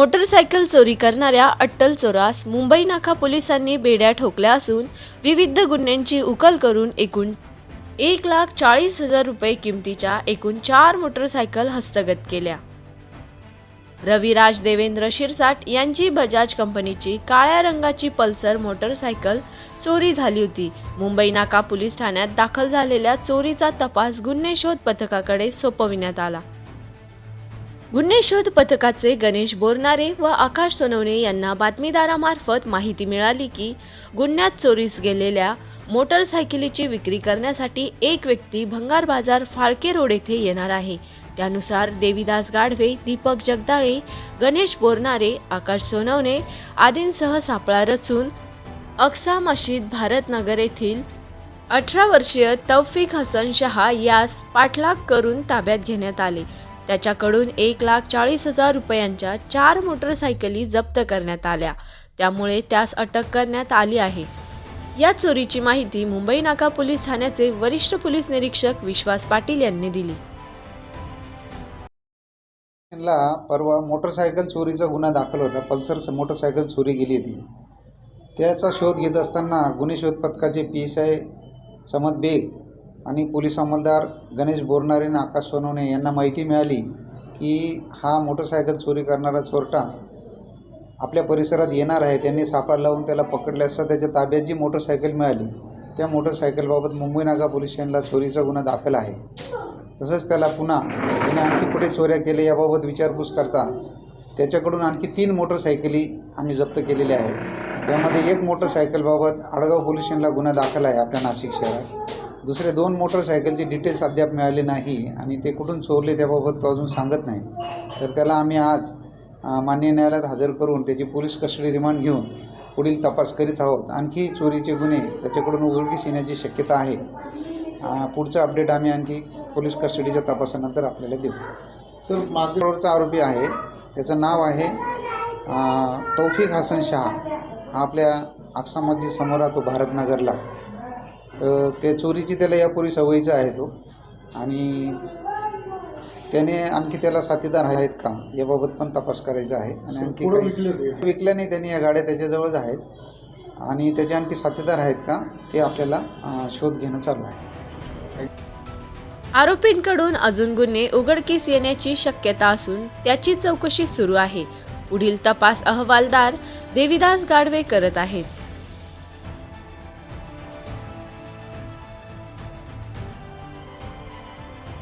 Motorcycle चोरी करणाऱ्या अट्टल चोरास मुंबई नाका पोलिसांनी बेड्या ठोकल्या असून विविध गुन्ह्यांची उकल करून एकूण 1,40,000 रुपये किमतीच्या एकूण 4 मोटरसायकल हस्तगत केल्या। रविराज देवेंद्र शिरसाट यांची बजाज कंपनीची काळ्या रंगाची पल्सर मोटरसायकल चोरी झाली होती। मुंबई नाका पोलीस ठाण्यात दाखल झालेल्या चोरीचा तपास गुन्हे शोध पथकाकडे सोपविण्यात आला। गुन्हे शोध पथकाचे गणेश बोरनारे व आकाश सोनवणे यांना बातमीदारामार्फत माहिती मिळाली की गुन्ह्यात चोरीस गेलेल्या मोटरसायकलीची विक्री करण्यासाठी एक व्यक्ती भंगार बाजार फाळके रोड येथे येणार आहे। त्यानुसार देविदास गाढवे, दीपक जगदाळे, गणेश बोरनारे, आकाश सोनवणे आदींसह सापळा रचून अक्सा मशीद भारतनगर येथील 18 वर्षीय तौफिक हसन शहा यास पाठलाग करून ताब्यात घेण्यात आले। त्याच्याकडून 1,40,000 रुपयांच्या 4 मोटरसायकली जप्त करण्यात आल्या, त्यामुळे त्यास अटक करण्यात आली आहे। या चोरीची माहिती मुंबई नाका पोलीस ठाण्याचे वरिष्ठ पोलीस निरीक्षक विश्वास पाटील यांनी दिली। परवा मोटरसायकल चोरीचा गुन्हा दाखल होता। पल्सर मोटरसायकल चोरी गेली होती। त्याचा शोध घेत असताना गुन्हे शोध पथकाचे PSI समद बेग आणि पोलीस अंमलदार गणेश बोरनारे आणि आकाश सोनवणे यांना माहिती मिळाली की हा मोटरसायकल चोरी करणारा चोरटा आपल्या परिसरात येणार आहे। त्यांनी सापळा लावून त्याला पकडले असता त्याच्या ताब्यात जी मोटरसायकल मिळाली त्या मोटरसायकलबाबत मुंबई नाका पोलीस स्टेशनला चोरीचा गुन्हा दाखल आहे। तसंच त्याला पुन्हा त्याने आणखी कुठे चोऱ्या केल्या याबाबत विचारपूस करता त्याच्याकडून आणखी 3 मोटरसायकली आम्ही जप्त केलेल्या आहेत। त्यामध्ये एक मोटरसायकलबाबत आडगाव पोलीस स्टेशनला गुन्हा दाखल आहे आपल्या नाशिक शहरात। दुसरे 2 मोटरसायकलचे डिटेल्स अद्याप मिळाले नाही आणि ते कुठून चोरले त्याबाबत तो अजून सांगत नाही। तर त्याला आम्ही आज माननीय न्यायालयात हजर करून त्याची पोलीस कस्टडी रिमांड घेऊन पुढील तपास करीत आहोत। आणखी चोरीचे गुन्हे त्याच्याकडून उघडकीस येण्याची शक्यता आहे। पुढचा अपडेट आम्ही आणखी पोलीस कस्टडीच्या तपासानंतर आपल्याला देऊ। सर, मागचा आरोपी आहे त्याचं नाव आहे तौफिक हसन शहा। हा आपल्या आक्सा मस्जिद समोर राहतो भारतनगरला। तर त्या चोरीची त्याला यापूर्वी सवयीचा आहे तो आणि त्याने आणखी त्याला साथीदार आहेत का याबाबत पण तपास करायचा आहे। आणि आणखी विकल्या नाही त्यांनी, या गाड्या त्याच्याजवळच आहेत आणि त्याचे आणखी साथीदार आहेत का ते आपल्याला शोध घेणं चालू आहे। आरोपींकडून अजून गुन्हे उघडकीस येण्याची शक्यता असून त्याची चौकशी सुरू आहे। पुढील तपास अहवालदार देविदास गाढवे करत आहेत।